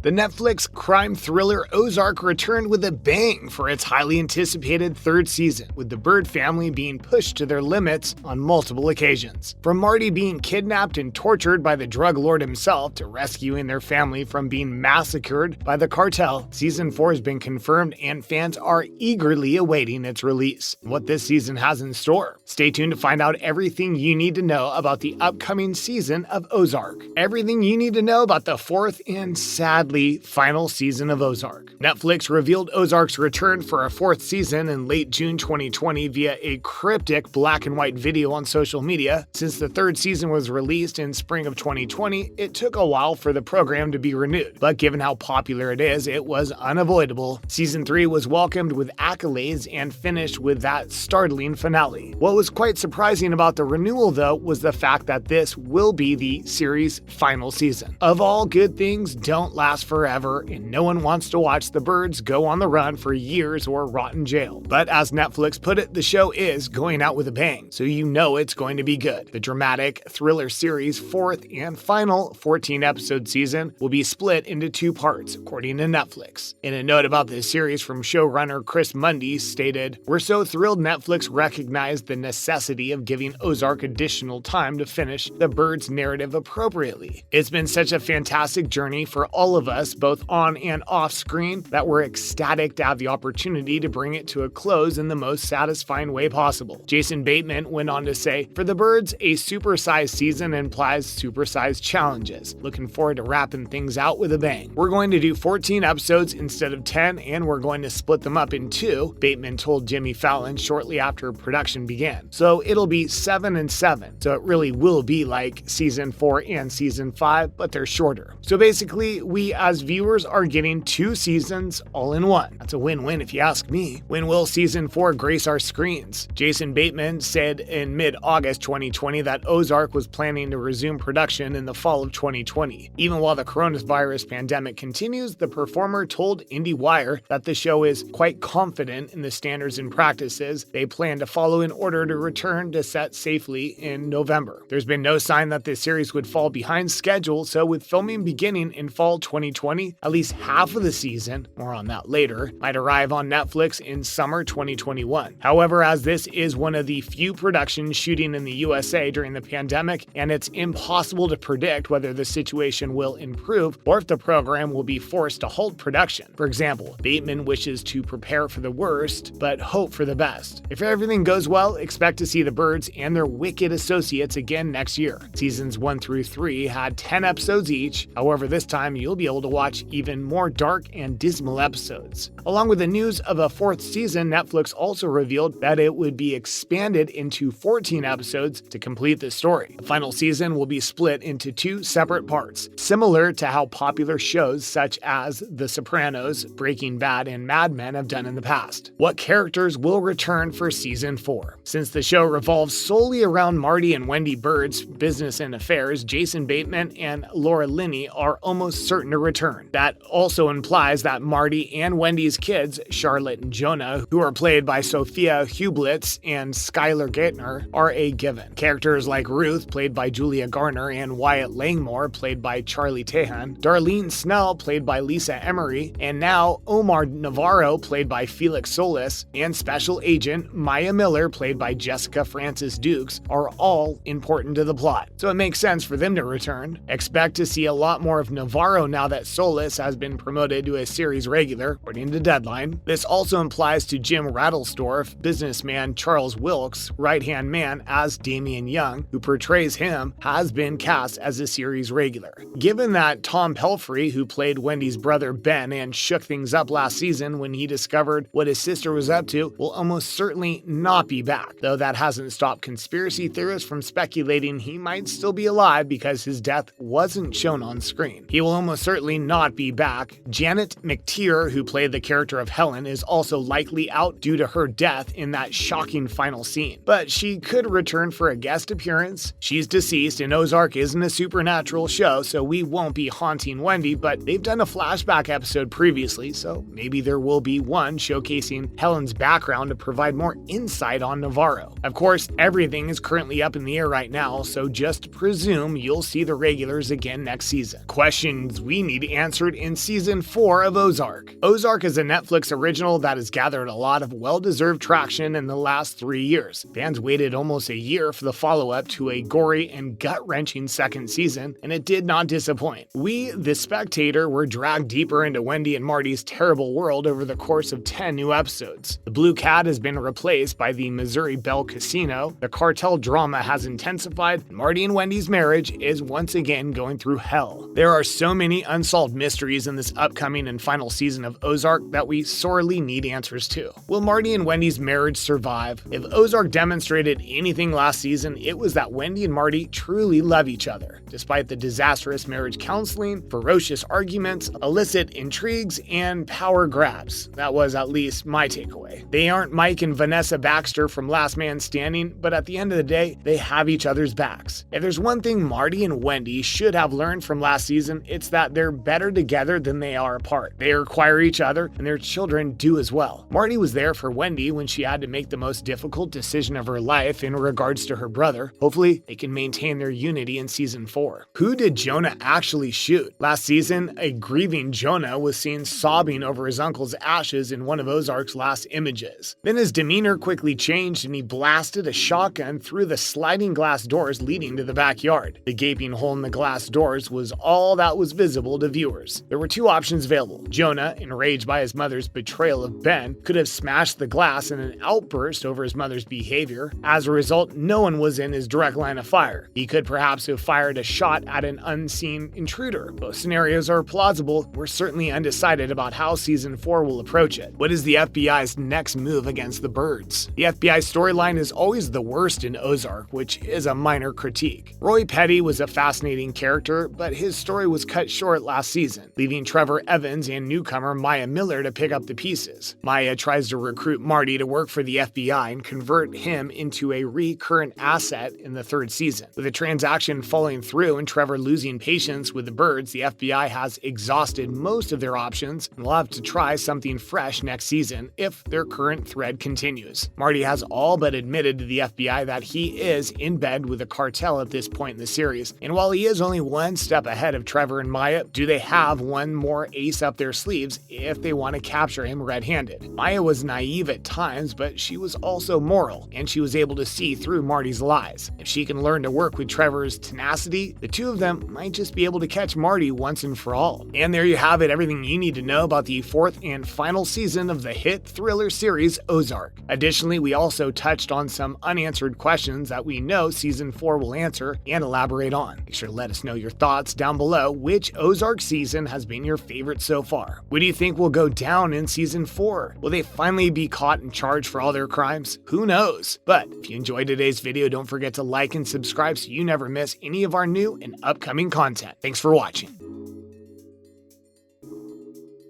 The Netflix crime thriller Ozark returned with a bang for its highly anticipated third season, with the Bird family being pushed to their limits on multiple occasions. From Marty being kidnapped and tortured by the drug lord himself to rescuing their family from being massacred by the cartel, Season 4 has been confirmed and fans are eagerly awaiting its release. What this season has in store. Stay tuned to find out everything you need to know about the upcoming season of Ozark. Everything you need to know about the fourth and sadly final season of Ozark. Netflix revealed Ozark's return for a fourth season in late June 2020 via a cryptic black and white video on social media. Since the third season was released in spring of 2020, it took a while for the program to be renewed, but given how popular it is, it was unavoidable. Season 3 was welcomed with accolades and finished with that startling finale. What was quite surprising about the renewal, though, was the fact that this will be the series' final season. Of all good things don't last forever, and no one wants to watch the Birds go on the run for years or rot in jail. But as Netflix put it, the show is going out with a bang, so you know it's going to be good. The dramatic thriller series' fourth and final 14-episode season will be split into two parts, according to Netflix. In a note about this series from showrunner Chris Mundy stated, "We're so thrilled Netflix recognized the necessity of giving Ozark additional time to finish the Birds narrative appropriately. It's been such a fantastic journey for all of us, both on and off screen, that we're ecstatic to have the opportunity to bring it to a close in the most satisfying way possible." Jason Bateman went on to say, "For the Birds, a supersized season implies supersized challenges. Looking forward to wrapping things out with a bang. We're going to do 14 episodes instead of 10, and we're going to split them up in two," Bateman told Jimmy Fallon shortly after production began. "So it'll be 7 and 7. So it really will be like season 4 and season 5, but they're shorter. So basically, we as viewers are getting two seasons all in one. That's a win-win if you ask me. When will season 4 grace our screens?" Jason Bateman said in mid-August 2020 that Ozark was planning to resume production in the fall of 2020. Even while the coronavirus pandemic continues, the performer told IndieWire that the show is quite confident in the standards and practices they plan to follow in order to return to set safely in November. There's been no sign that this series would fall behind schedule, so with filming beginning in fall 2020, at least half of the season, more on that later, might arrive on Netflix in summer 2021. However, as this is one of the few productions shooting in the USA during the pandemic, and it's impossible to predict whether the situation will improve or if the program will be forced to halt production. For example, Bateman wishes to prepare for the worst, but hope for the best. If everything goes well, expect to see the Birds and their wicked associates again next year. Seasons 1 through 3 had 10 episodes each. However, this time you'll be able to watch even more dark and dismal episodes. Along with the news of a fourth season, Netflix also revealed that it would be expanded into 14 episodes to complete the story. The final season will be split into two separate parts, similar to how popular shows such as The Sopranos, Breaking Bad, and Mad Men have done in the past. What characters will return for season 4? Since the show revolves solely around Marty and Wendy Bird's business and affairs, Jason Bateman and Laura Linney are almost certain to return. That also implies that Marty and Wendy's kids, Charlotte and Jonah, who are played by Sophia Hublitz and Skylar Gaitner, are a given. Characters like Ruth, played by Julia Garner, and Wyatt Langmore, played by Charlie Tahan, Darlene Snell, played by Lisa Emery, and now Omar Navarro, played by Felix Solis, and Special Agent Maya Miller, played by Jessica Francis Dukes, are all important to the plot. So it makes sense for them to return. Expect to see a lot more of Navarro now that Solis has been promoted to a series regular, according to Deadline. This also implies to Jim Rattlestorff, businessman Charles Wilkes, right-hand man as Damian Young, who portrays him, has been cast as a series regular. Given that Tom Pelphrey, who played Wendy's brother Ben and shook things up last season when he discovered what his sister was up to, will almost certainly not be back, though that hasn't stopped conspiracy theorists from speculating he might still be alive because his death wasn't shown on screen. He will almost certainly not be back. Janet McTeer, who played the character of Helen, is also likely out due to her death in that shocking final scene, but she could return for a guest appearance. She's deceased, and Ozark isn't a supernatural show, so we won't be haunting Wendy, but they've done a flashback episode previously, so maybe there will be one showcasing Helen's background to provide more insight on Navarro. Of course, everything is currently up in the air right now, so just presume you'll see the regulars again next season. Questions we need answered in Season 4 of Ozark. Ozark is a Netflix original that has gathered a lot of well-deserved traction in the last 3 years. Fans waited almost a year for the follow-up to a gory and gut-wrenching second season, and it did not disappoint. We, the spectator, were dragged deeper into Wendy and Marty's terrible world over the course of 10 new episodes. The Blue Cat has been replaced by the Missouri Belle Casino, the cartel drama has intensified, and Marty and Wendy's marriage is once again going through hell. There are so many unsolved mysteries in this upcoming and final season of Ozark that we sorely need answers to. Will Marty and Wendy's marriage survive? If Ozark demonstrated anything last season, it was that Wendy and Marty truly love each other, despite the disastrous marriage counseling, ferocious arguments, illicit intrigues, and power grabs. That was at least my takeaway. They aren't Mike and Vanessa Baxter from Last Man Standing, but at the end of the day, they have each other's backs. If there's one thing Marty and Wendy should have learned from last season, it's that they're better together than they are apart. They require each other, and their children do as well. Marty was there for Wendy when she had to make the most difficult decision of her life in regards to her brother. Hopefully, they can maintain their unity in Season 4. Who did Jonah actually shoot? Last season, a grieving Jonah was seen sobbing over his uncle's ashes in one of Ozark's last images. Then his demeanor quickly changed and he blasted a shotgun through the sliding glass doors leading to the backyard. The gaping hole in the glass doors was all that was visible to viewers. There were two options available. Jonah, enraged by his mother's betrayal of Ben, could have smashed the glass in an outburst over his mother's behavior. As a result, no one was in his direct line of fire. He could perhaps have fired a shot at an unseen intruder. Both scenarios are plausible. We're certainly undecided about how Season 4 will approach it. What is the FBI's next move against the birds? The FBI storyline is always the worst in Ozark, which is a minor critique. Roy Petty was a fascinating character, but his story was cut short last season, leaving Trevor Evans and newcomer Maya Miller to pick up the pieces. Maya tries to recruit Marty to work for the FBI and convert him into a recurrent asset in the third season. With the transaction falling through and Trevor losing patience with the birds, the FBI has exhausted most of their options and will have to try something fresh next season if their current thread continues. Marty has all but admitted to the FBI that he is in bed with the cartel at this point in the series, and while he is only one step ahead of Trevor and Maya, do they have one more ace up their sleeves if they want to capture him red-handed? Maya was naive at times, but she was also moral, and she was able to see through Marty's lies. If she can learn to work with Trevor's tenacity, the two of them might just be able to catch Marty once and for all. And there you have it, everything you need to know about the fourth and final season of the hit thriller series Ozark. Additionally, we also touched on some unanswered questions that we know Season 4 will answer and elaborate on. Make sure to let us know your thoughts down below. Which Ozark season has been your favorite so far? What do you think will go down in Season 4? Will they finally be caught and charged for all their crimes? Who knows? But if you enjoyed today's video, don't forget to like and subscribe so you never miss any of our new and upcoming content. Thanks for watching.